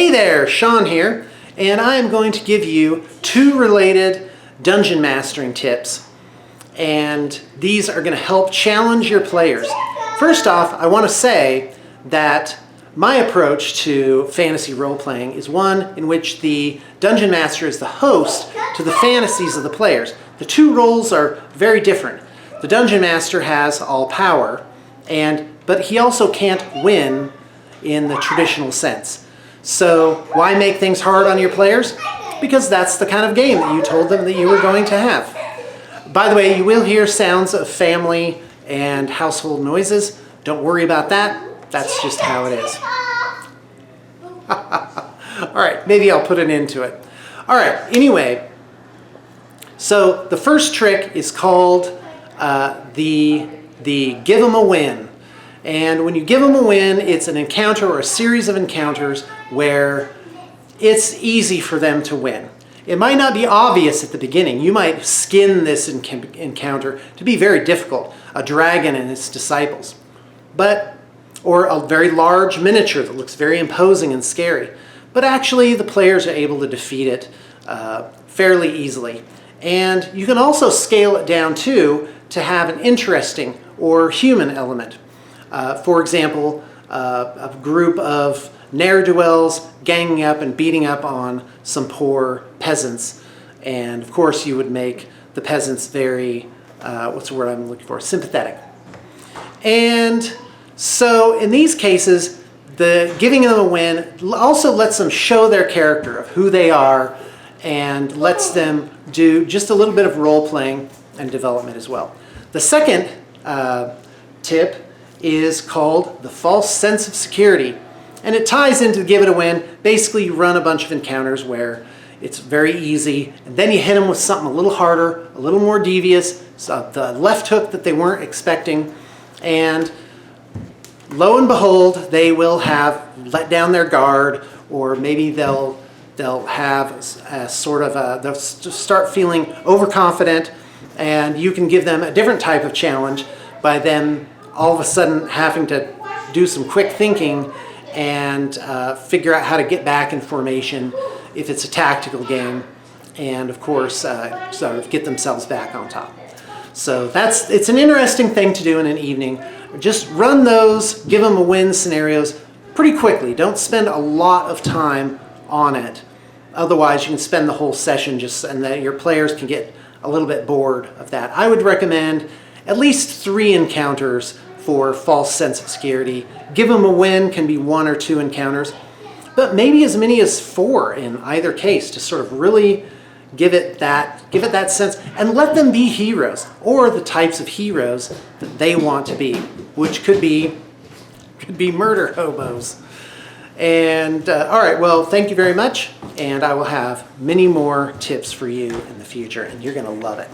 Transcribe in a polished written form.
Hey there, Sean here, and I am going to give you 2 related dungeon mastering tips, and these are going to help challenge your players. First off, I want to say that my approach to fantasy role-playing is one in which the dungeon master is the host to the fantasies of the players. The 2 roles are very different. The dungeon master has all power, but he also can't win in the traditional sense. So why make things hard on your players? Because that's the kind of game that you told them that you were going to have. By the way, you will hear sounds of family and household noises. Don't worry about that. That's just how it is. All right, maybe I'll put an end to it. All right, anyway, so the first trick is called the give them a win. And when you give them a win, it's an encounter or a series of encounters where it's easy for them to win. It might not be obvious at the beginning. You might skin this encounter to be very difficult, a dragon and its disciples, or a very large miniature that looks very imposing and scary. But actually, the players are able to defeat it fairly easily. And you can also scale it down too to have an interesting or human element. For example, a group of ne'er-do-wells ganging up and beating up on some poor peasants. And of course you would make the peasants very, what's the word I'm looking for, sympathetic. And so in these cases, the giving them a win also lets them show their character of who they are and lets them do just a little bit of role-playing and development as well. The second tip is called the false sense of security. And it ties into give it a win. Basically, you run a bunch of encounters where it's very easy, and then you hit them with something a little harder, a little more devious, so the left hook that they weren't expecting, and lo and behold, they will have let down their guard, or maybe they'll have a sort of they'll start feeling overconfident, and you can give them a different type of challenge by them all of a sudden having to do some quick thinking and figure out how to get back in formation if it's a tactical game, and of course sort of get themselves back on top. So it's an interesting thing to do in an evening. Just run those give them a win scenarios pretty quickly. Don't spend a lot of time on it. Otherwise you can spend the whole session and that your players can get a little bit bored of that. I would recommend at least 3 encounters for false sense of security. Give them a win can be 1 or 2 encounters, but maybe as many as 4 in either case to sort of really give it that sense and let them be heroes or the types of heroes that they want to be, which could be murder hobos. And all right, well, thank you very much, and I will have many more tips for you in the future, and you're going to love it.